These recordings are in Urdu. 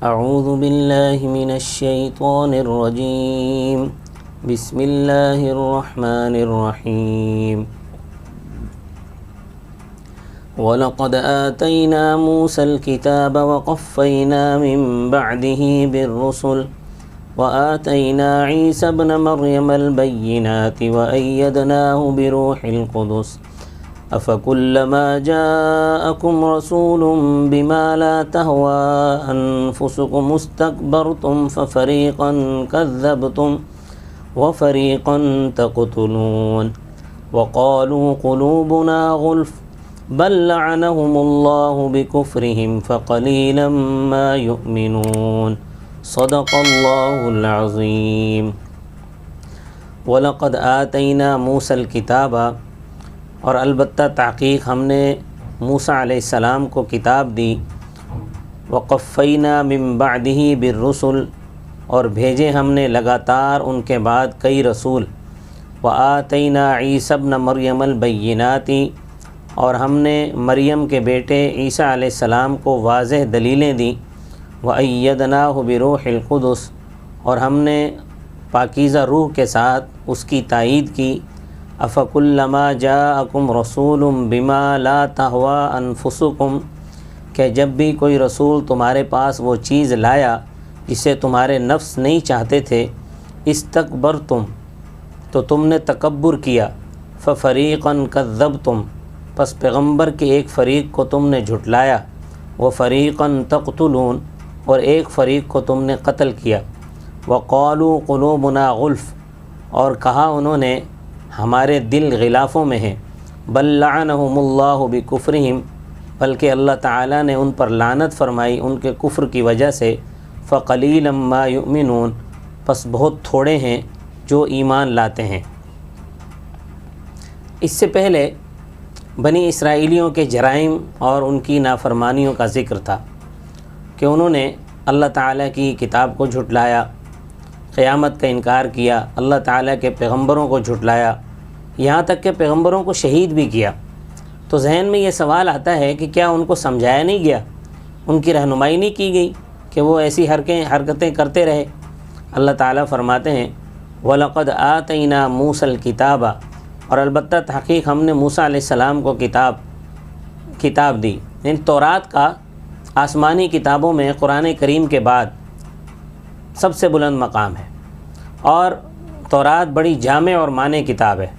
اعوذ باللہ من الشیطان الرجیم بسم اللہ الرحمن الرحیم وَلَقَدْ آتَيْنَا مُوسَى الْكِتَابَ وَقَفَّيْنَا مِن بَعْدِهِ بِالرُّسُلِ وَآتَيْنَا عِيسَى ابْنَ مَرْيَمَ الْبَيِّنَاتِ وَأَيَّدْنَاهُ بِرُوحِ الْقُدُسِ أَفَكُلَّمَا جَاءَكُمْ رَسُولٌ بِمَا لَا تَهْوَىٰ أَنفُسُكُمُ اسْتَكْبَرْتُمْ فَفَرِيقًا كَذَّبْتُمْ وَفَرِيقًا تَقْتُلُونَ وَقَالُوا قُلُوبُنَا غُلْفٌ بل لعنهم الله بكفرهم فقليلا ما يؤمنون صدق اللہ العظیم۔ وَلَقَدْ آتَيْنَا مُوسَى الْكِتَابَ، اور البتہ تحقیق ہم نے موسیٰ علیہ السلام کو کتاب دی، وَقَفَّيْنَا مِن بَعْدِهِ بِالرُّسُلِ، اور بھیجے ہم نے لگاتار ان کے بعد کئی رسول، وَآتَيْنَا عِيسَى ابْنَ مَرْيَمَ الْبَيِّنَاتِ، اور ہم نے مریم کے بیٹے عیسیٰ علیہ السلام کو واضح دلیلیں دیں، وَأَيَّدْنَاهُ بِرُوحِ الْقُدُسِ، اور ہم نے پاکیزہ روح کے ساتھ اس کی تائید کی، أَفَكُلَّمَا جَاءَكُمْ رَسُولٌ بِمَا لَا تَهْوَىٰ أَنفُسُكُمْ، کہ جب بھی کوئی رسول تمہارے پاس وہ چیز لایا جسے تمہارے نفس نہیں چاہتے تھے، اسْتَكْبَرْتُمْ، تو تم نے تکبر کیا، فَفَرِيقًا كَذَّبْتُمْ، پس پیغمبر کے ایک فریق کو تم نے جھٹلایا، وَفَرِيقًا تَقْتُلُونَ، اور ایک فریق کو تم نے قتل کیا، وَقَالُوا قُلُوبُنَا غُلْفٌ، اور کہا انہوں نے ہمارے دل غلافوں میں ہیں، بل لعنهم اللہ بکفرہم، بلکہ اللہ تعالیٰ نے ان پر لعنت فرمائی ان کے کفر کی وجہ سے، فَقَلِيلًا مَا يُؤْمِنُونَ، پس بہت تھوڑے ہیں جو ایمان لاتے ہیں۔ اس سے پہلے بنی اسرائیلیوں کے جرائم اور ان کی نافرمانیوں کا ذکر تھا کہ انہوں نے اللہ تعالیٰ کی کتاب کو جھٹلایا، قیامت کا انکار کیا، اللہ تعالیٰ کے پیغمبروں کو جھٹلایا، یہاں تک کہ پیغمبروں کو شہید بھی کیا۔ تو ذہن میں یہ سوال آتا ہے کہ کیا ان کو سمجھایا نہیں گیا، ان کی رہنمائی نہیں کی گئی کہ وہ ایسی حرکتیں کرتے رہے؟ اللہ تعالیٰ فرماتے ہیں وَلَقَدْ آتَيْنَا مُوسَى الْكِتَابَ، اور البتہ تحقیق ہم نے موسیٰ علیہ السلام کو کتاب دی، یعنی تورات کا آسمانی کتابوں میں قرآن کریم کے بعد سب سے بلند مقام ہے، اور تورات بڑی جامع اور مانع کتاب ہے۔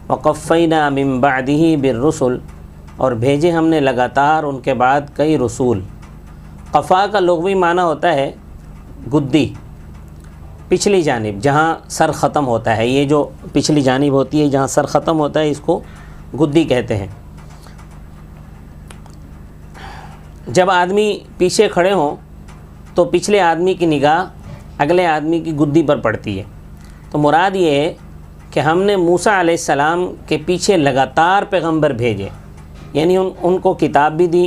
وَقَفَّيْنَا مِن بَعْدِهِ بِالرُّسُلِ، اور بھیجے ہم نے لگاتار ان کے بعد کئی رسول۔ قفا کا لغوی معنی ہوتا ہے گدی، پچھلی جانب جہاں سر ختم ہوتا ہے، یہ جو پچھلی جانب ہوتی ہے جہاں سر ختم ہوتا ہے اس کو گدی کہتے ہیں۔ جب آدمی پیچھے کھڑے ہوں تو پچھلے آدمی کی نگاہ اگلے آدمی کی گدی پر پڑتی ہے، تو مراد یہ ہے کہ ہم نے موسیٰ علیہ السلام کے پیچھے لگاتار پیغمبر بھیجے، یعنی ان کو کتاب بھی دی،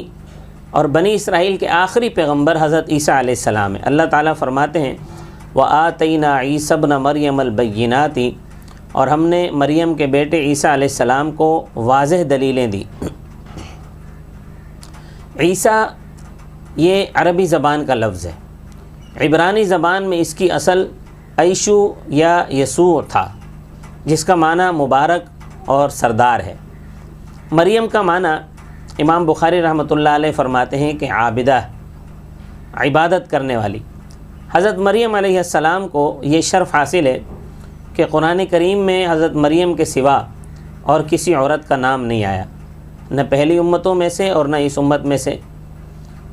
اور بنی اسرائیل کے آخری پیغمبر حضرت عیسیٰ علیہ السلام ہیں۔ اللہ تعالیٰ فرماتے ہیں وَآتَيْنَا عِيسَى ابْنَ مَرْيَمَ الْبَيِّنَاتِ، اور ہم نے مریم کے بیٹے عیسیٰ علیہ السلام کو واضح دلیلیں دی۔ عیسیٰ یہ عربی زبان کا لفظ ہے، عبرانی زبان میں اس کی اصل عیشو یا یسوع تھا، جس کا معنی مبارک اور سردار ہے۔ مریم کا معنی امام بخاری رحمۃ اللہ علیہ فرماتے ہیں کہ عابدہ، عبادت کرنے والی۔ حضرت مریم علیہ السلام کو یہ شرف حاصل ہے کہ قرآن کریم میں حضرت مریم کے سوا اور کسی عورت کا نام نہیں آیا، نہ پہلی امتوں میں سے اور نہ اس امت میں سے،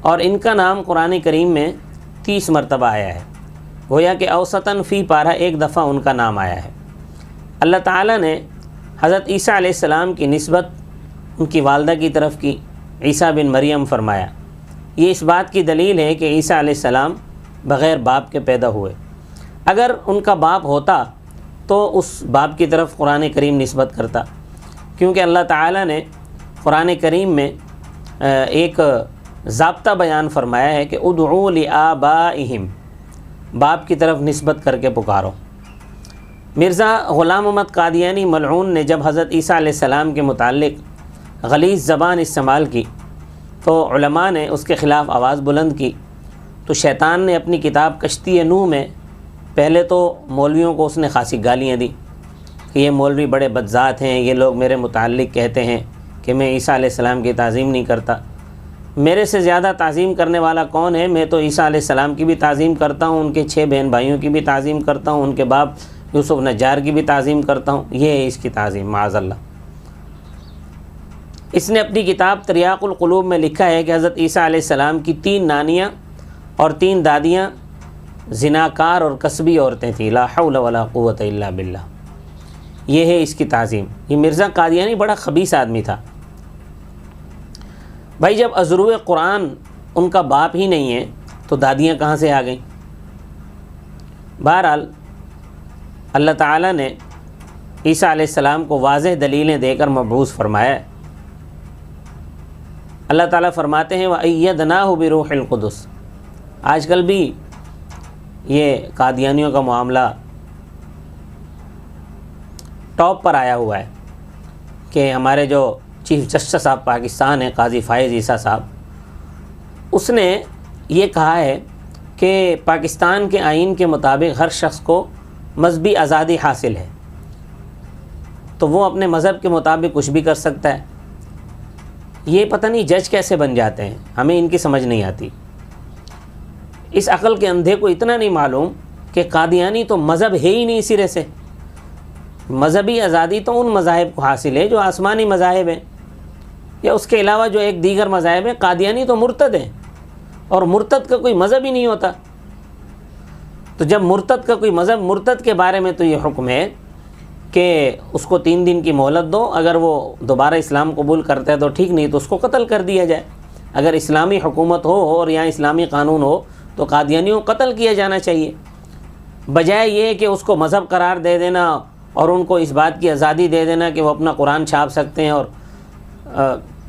اور ان کا نام قرآن کریم میں 30 مرتبہ آیا ہے، گویا کہ اوسطاً فی پارہ ایک دفعہ ان کا نام آیا ہے۔ اللہ تعالیٰ نے حضرت عیسیٰ علیہ السلام کی نسبت ان کی والدہ کی طرف کی، عیسیٰ بن مریم فرمایا۔ یہ اس بات کی دلیل ہے کہ عیسیٰ علیہ السلام بغیر باپ کے پیدا ہوئے۔ اگر ان کا باپ ہوتا تو اس باپ کی طرف قرآن کریم نسبت کرتا، کیونکہ اللہ تعالیٰ نے قرآن کریم میں ایک ضابطہ بیان فرمایا ہے کہ ادعوا لآبائہم، باپ کی طرف نسبت کر کے پکارو۔ مرزا غلام احمد قادیانی ملعون نے جب حضرت عیسیٰ علیہ السلام کے متعلق غلیظ زبان استعمال کی تو علماء نے اس کے خلاف آواز بلند کی، تو تو شیطان نے اپنی کتاب کشتی نوح میں پہلے تو مولویوں کو اس نے خاصی گالیاں دی کہ یہ مولوی بڑے بدذات ہیں، یہ لوگ میرے متعلق کہتے ہیں کہ میں عیسیٰ علیہ السلام کی تعظیم نہیں کرتا۔ میرے سے زیادہ تعظیم کرنے والا کون ہے؟ میں تو عیسیٰ علیہ السلام کی بھی تعظیم کرتا ہوں، ان کے 6 بہن بھائیوں کی بھی تعظیم کرتا ہوں، ان کے باپ یوسف نجار کی بھی تعظیم کرتا ہوں۔ یہ ہے اس کی تعظیم، معاذ اللہ۔ اس نے اپنی کتاب تریاق القلوب میں لکھا ہے کہ حضرت عیسیٰ علیہ السلام کی 3 نانیاں اور 3 دادیاں زناکار اور کسبی عورتیں تھیں، لا حول ولا قوت الا باللہ۔ یہ ہے اس کی تعظیم۔ یہ مرزا قادیانی بڑا خبیث آدمی تھا۔ بھائی جب ازرو قرآن ان کا باپ ہی نہیں ہے تو دادیاں کہاں سے آ گئیں؟ بہرحال اللہ تعالیٰ نے عیسیٰ علیہ السلام کو واضح دلیلیں دے کر مبعوث فرمایا ہے۔ اللہ تعالیٰ فرماتے ہیں وَأَيَّدْنَاهُ بِرُوحِ الْقُدُسِ۔ آج کل بھی یہ قادیانیوں کا معاملہ ٹاپ پر آیا ہوا ہے کہ ہمارے جو چیف جسٹس آف پاکستان ہیں قاضی فائز عیسیٰ صاحب، اس نے یہ کہا ہے کہ پاکستان کے آئین کے مطابق ہر شخص کو مذہبی آزادی حاصل ہے، تو وہ اپنے مذہب کے مطابق کچھ بھی کر سکتا ہے۔ یہ پتہ نہیں جج کیسے بن جاتے ہیں، ہمیں ان کی سمجھ نہیں آتی۔ اس عقل کے اندھے کو اتنا نہیں معلوم کہ قادیانی تو مذہب ہے ہی نہیں سرے سے۔ مذہبی آزادی تو ان مذاہب کو حاصل ہے جو آسمانی مذاہب ہیں، یا اس کے علاوہ جو ایک دیگر مذاہب ہیں۔ قادیانی تو مرتد ہیں، اور مرتد کا کوئی مذہب ہی نہیں ہوتا۔ تو جب مرتد کا کوئی مذہب، مرتد کے بارے میں تو یہ حکم ہے کہ اس کو 3 دن کی مہلت دو، اگر وہ دوبارہ اسلام قبول کرتا ہے تو ٹھیک، نہیں تو اس کو قتل کر دیا جائے۔ اگر اسلامی حکومت ہو اور یہاں اسلامی قانون ہو تو قادیانیوں کو قتل کیا جانا چاہیے، بجائے یہ کہ اس کو مذہب قرار دے دینا اور ان کو اس بات کی آزادی دے دینا کہ وہ اپنا قرآن چھاپ سکتے ہیں اور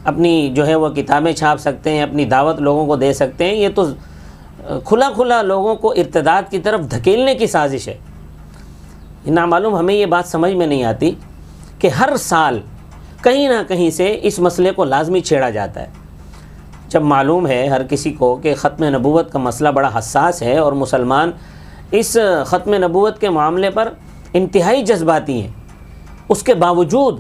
اپنی جو ہے وہ کتابیں چھاپ سکتے ہیں، اپنی دعوت لوگوں کو دے سکتے ہیں۔ یہ تو کھلا کھلا لوگوں کو ارتداد کی طرف دھکیلنے کی سازش ہے۔ نامعلوم ہمیں یہ بات سمجھ میں نہیں آتی کہ ہر سال کہیں نہ کہیں سے اس مسئلے کو لازمی چھیڑا جاتا ہے، جب معلوم ہے ہر کسی کو کہ ختم نبوت کا مسئلہ بڑا حساس ہے اور مسلمان اس ختم نبوت کے معاملے پر انتہائی جذباتی ہیں۔ اس کے باوجود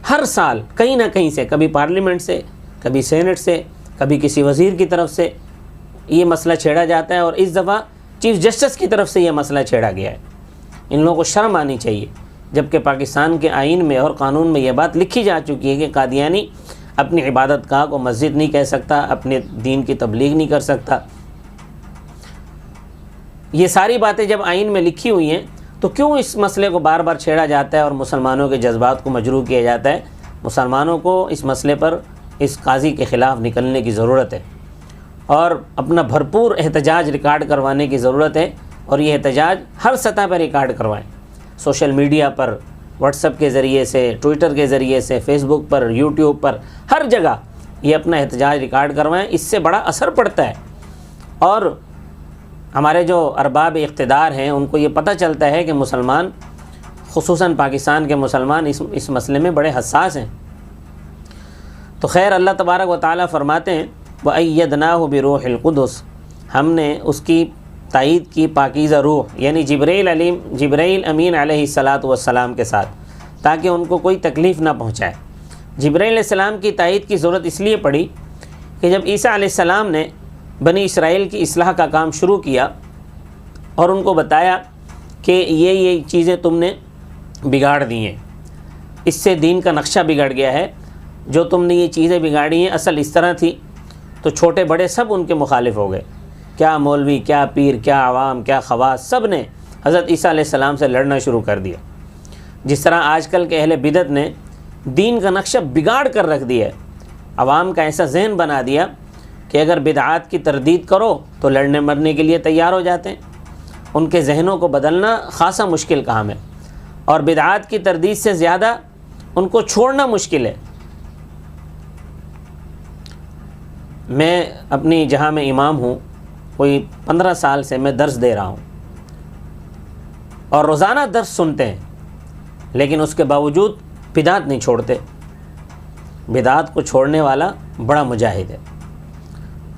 ہر سال کہیں نہ کہیں سے، کبھی پارلیمنٹ سے، کبھی سینٹ سے، کبھی کسی وزیر کی طرف سے یہ مسئلہ چھیڑا جاتا ہے، اور اس دفعہ چیف جسٹس کی طرف سے یہ مسئلہ چھیڑا گیا ہے۔ ان لوگوں کو شرم آنی چاہیے، جبکہ پاکستان کے آئین میں اور قانون میں یہ بات لکھی جا چکی ہے کہ قادیانی اپنی عبادت گاہ کو مسجد نہیں کہہ سکتا، اپنے دین کی تبلیغ نہیں کر سکتا۔ یہ ساری باتیں جب آئین میں لکھی ہوئی ہیں تو کیوں اس مسئلے کو بار بار چھیڑا جاتا ہے اور مسلمانوں کے جذبات کو مجروح کیا جاتا ہے؟ مسلمانوں کو اس مسئلے پر اس قاضی کے خلاف نکلنے کی ضرورت ہے اور اپنا بھرپور احتجاج ریکارڈ کروانے کی ضرورت ہے، اور یہ احتجاج ہر سطح پر ریکارڈ کروائیں، سوشل میڈیا پر، واٹس ایپ کے ذریعے سے، ٹویٹر کے ذریعے سے، فیس بک پر، یوٹیوب پر، ہر جگہ یہ اپنا احتجاج ریکارڈ کروائیں۔ اس سے بڑا اثر پڑتا ہے، اور ہمارے جو ارباب اقتدار ہیں ان کو یہ پتہ چلتا ہے کہ مسلمان، خصوصاً پاکستان کے مسلمان اس مسئلے میں بڑے حساس ہیں۔ تو خیر، اللہ تبارک و تعالیٰ فرماتے ہیں وَأَيَّدْنَاهُ بِرُوحِ الْقُدُسِ، ہم نے اس کی تائید کی پاکیزہ روح یعنی جبرائیل امین علیہ السلام کے ساتھ، تاکہ ان کو کوئی تکلیف نہ پہنچائے۔ جبرائیل علیہ السلام کی تائید کی ضرورت اس لیے پڑی کہ جب عیسیٰ علیہ السلام نے بنی اسرائیل کی اصلاح کا کام شروع کیا اور ان کو بتایا کہ یہ چیزیں تم نے بگاڑ دی ہیں، اس سے دین کا نقشہ بگڑ گیا ہے، جو تم نے یہ چیزیں بگاڑی ہیں اصل اس طرح تھی، تو چھوٹے بڑے سب ان کے مخالف ہو گئے، کیا مولوی، کیا پیر، کیا عوام، کیا خواص، سب نے حضرت عیسیٰ علیہ السلام سے لڑنا شروع کر دیا۔ جس طرح آج کل کے اہل بدعت نے دین کا نقشہ بگاڑ کر رکھ دیا ہے، عوام کا ایسا ذہن بنا دیا کہ اگر بدعات کی تردید کرو تو لڑنے مرنے کے لیے تیار ہو جاتے ہیں۔ ان کے ذہنوں کو بدلنا خاصا مشکل کام ہے، اور بدعات کی تردید سے زیادہ ان کو چھوڑنا مشکل ہے۔ میں اپنی جہاں میں امام ہوں، کوئی 15 سال سے میں درس دے رہا ہوں، اور روزانہ درس سنتے ہیں، لیکن اس کے باوجود بدعت نہیں چھوڑتے۔ بدعت کو چھوڑنے والا بڑا مجاہد ہے۔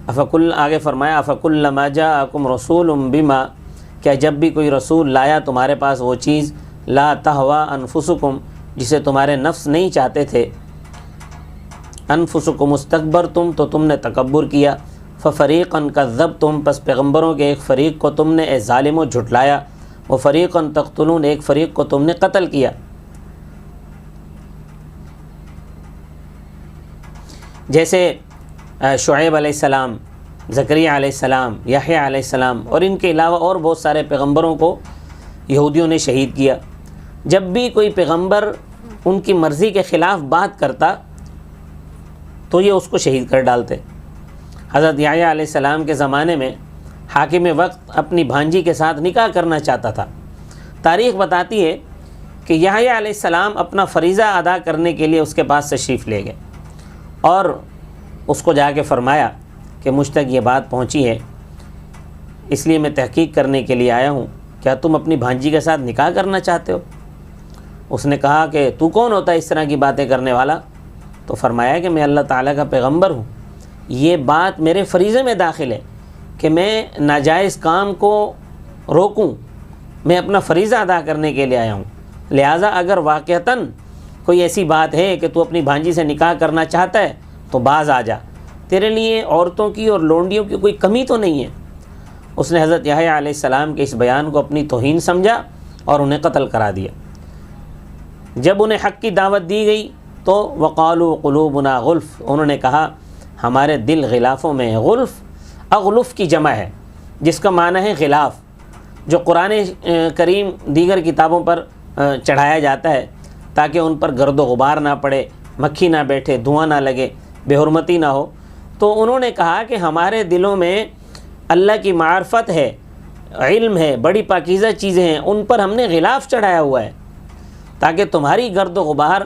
آگے فرمایا افکلما جاءکم رسول بما، کیا جب بھی کوئی رسول لایا تمہارے پاس وہ چیز لا تہوا انفسکم جسے تمہارے نفس نہیں چاہتے تھے، انفسکم استکبرتم تو تم نے تکبر کیا، ففریقا کذبتم پس پیغمبروں کے ایک فریق کو تم نے اے ظالموں جھٹلایا، وفریقا تقتلون ایک فریق کو تم نے قتل کیا۔ جیسے شعیب علیہ السلام، زکریا علیہ السلام، یحییٰ علیہ السلام اور ان کے علاوہ اور بہت سارے پیغمبروں کو یہودیوں نے شہید کیا۔ جب بھی کوئی پیغمبر ان کی مرضی کے خلاف بات کرتا تو یہ اس کو شہید کر ڈالتے۔ حضرت یحییٰ علیہ السلام کے زمانے میں حاکم وقت اپنی بھانجی کے ساتھ نکاح کرنا چاہتا تھا۔ تاریخ بتاتی ہے کہ یحییٰ علیہ السلام اپنا فریضہ ادا کرنے کے لیے اس کے پاس تشریف لے گئے اور اس کو جا کے فرمایا کہ مجھ تک یہ بات پہنچی ہے، اس لیے میں تحقیق کرنے کے لیے آیا ہوں، کیا تم اپنی بھانجی کے ساتھ نکاح کرنا چاہتے ہو؟ اس نے کہا کہ تو کون ہوتا ہے اس طرح کی باتیں کرنے والا؟ تو فرمایا کہ میں اللہ تعالیٰ کا پیغمبر ہوں، یہ بات میرے فریضے میں داخل ہے کہ میں ناجائز کام کو روکوں، میں اپنا فریضہ ادا کرنے کے لیے آیا ہوں، لہٰذا اگر واقعتاً کوئی ایسی بات ہے کہ تو اپنی بھانجی سے نکاح کرنا چاہتا ہے تو باز آ جا، تیرے لیے عورتوں کی اور لونڈیوں کی کوئی کمی تو نہیں ہے۔ اس نے حضرت یحییٰ علیہ السلام کے اس بیان کو اپنی توہین سمجھا اور انہیں قتل کرا دیا۔ جب انہیں حق کی دعوت دی گئی تو وقالوا قلوبنا غلف، انہوں نے کہا ہمارے دل غلافوں میں ہیں۔ غلف اغلف کی جمع ہے جس کا معنی ہے غلاف، جو قرآن کریم دیگر کتابوں پر چڑھایا جاتا ہے تاکہ ان پر گرد و غبار نہ پڑے، مکھی نہ بیٹھے، دھواں نہ لگے، بے حرمتی نہ ہو۔ تو انہوں نے کہا کہ ہمارے دلوں میں اللہ کی معرفت ہے، علم ہے، بڑی پاکیزہ چیزیں ہیں، ان پر ہم نے غلاف چڑھایا ہوا ہے تاکہ تمہاری گرد و غبار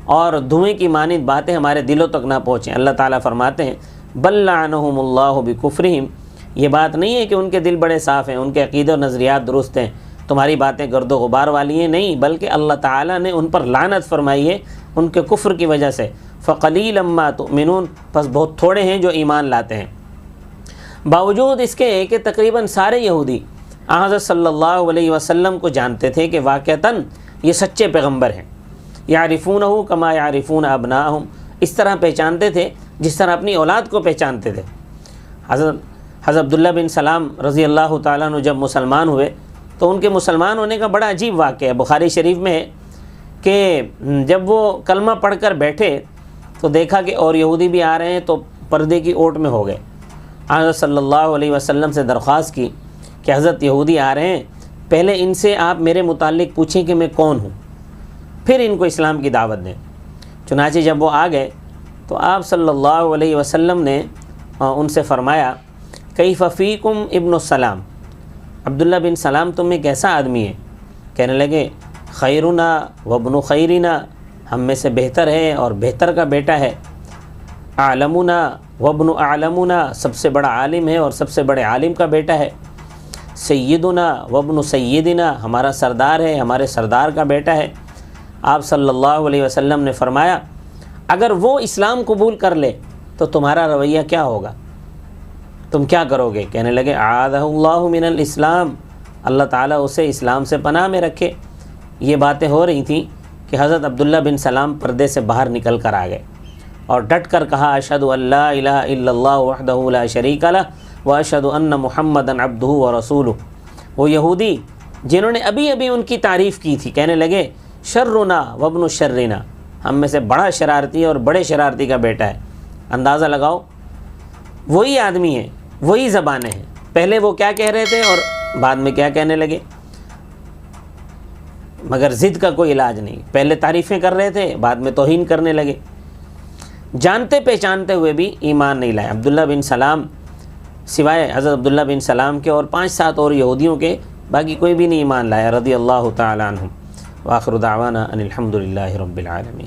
اور دھوئیں کی مانند باتیں ہمارے دلوں تک نہ پہنچیں۔ اللہ تعالیٰ فرماتے ہیں بل لعنہم اللہ بکفرہم، یہ بات نہیں ہے کہ ان کے دل بڑے صاف ہیں، ان کے عقیدے و نظریات درست ہیں، تمہاری باتیں گرد و غبار والی ہیں، نہیں، بلکہ اللہ تعالیٰ نے ان پر لعنت فرمائی ہے ان کے کفر کی وجہ سے۔ فقلیلا ما تؤمنون، پس بہت تھوڑے ہیں جو ایمان لاتے ہیں۔ باوجود اس کے کہ تقریباً سارے یہودی حضرت صلی اللہ علیہ وسلم کو جانتے تھے کہ واقعتاً یہ سچے پیغمبر ہیں، یعرفونہ کما یعرفون ابناءہم، اس طرح پہچانتے تھے جس طرح اپنی اولاد کو پہچانتے تھے۔ حضرت عبداللہ بن سلام رضی اللہ تعالیٰ عنہ جب مسلمان ہوئے تو ان کے مسلمان ہونے کا بڑا عجیب واقعہ ہے۔ بخاری شریف میں ہے کہ جب وہ کلمہ پڑھ کر بیٹھے تو دیکھا کہ اور یہودی بھی آ رہے ہیں تو پردے کی اوٹ میں ہو گئے۔ حضرت صلی اللہ علیہ وسلم سے درخواست کی کہ حضرت یہودی آ رہے ہیں، پہلے ان سے آپ میرے متعلق پوچھیں کہ میں کون ہوں، پھر ان کو اسلام کی دعوت دیں۔ چنانچہ جب وہ آ گئے تو آپ صلی اللہ علیہ وسلم نے ان سے فرمایا کیف فیکم ابن السلام، عبداللہ بن سلام تم میں کیسا آدمی ہے؟ کہنے لگے خیرنا وابن خیرنا، ہم میں سے بہتر ہے اور بہتر کا بیٹا ہے، اعلمنا وابن اعلمنا، سب سے بڑا عالم ہے اور سب سے بڑے عالم کا بیٹا ہے، سیدنا وابن سیدنا، ہمارا سردار ہے، ہمارے سردار کا بیٹا ہے۔ آپ صلی اللہ علیہ وسلم نے فرمایا اگر وہ اسلام قبول کر لے تو تمہارا رویہ کیا ہوگا، تم کیا کرو گے؟ کہنے لگے اعاذہ اللہ من الاسلام، اللہ تعالیٰ اسے اسلام سے پناہ میں رکھے۔ یہ باتیں ہو رہی تھیں کہ حضرت عبداللہ بن سلام پردے سے باہر نکل کر آ گئے اور ڈٹ کر کہا اشہد ان لا الہ الا اللہ وحدہ لا شریک لہ واشہد ان محمدا عبدہ ورسولہ۔ وہ یہودی جنہوں نے ابھی ان کی تعریف کی تھی کہنے لگے شرنا وابن شرنا، ہم میں سے بڑا شرارتی اور بڑے شرارتی کا بیٹا ہے۔ اندازہ لگاؤ، وہی آدمی ہیں، وہی زبانیں ہیں، پہلے وہ کیا کہہ رہے تھے اور بعد میں کیا کہنے لگے، مگر ضد کا کوئی علاج نہیں، پہلے تعریفیں کر رہے تھے بعد میں توہین کرنے لگے، جانتے پہچانتے ہوئے بھی ایمان نہیں لائے۔ عبداللہ بن سلام سوائے حضرت عبداللہ بن سلام کے اور 5-7 اور یہودیوں کے باقی کوئی بھی نہیں ایمان لایا رضی اللہ تعالیٰ عنہم۔ وآخر دعوانا ان الحمد للہ رب العالمین۔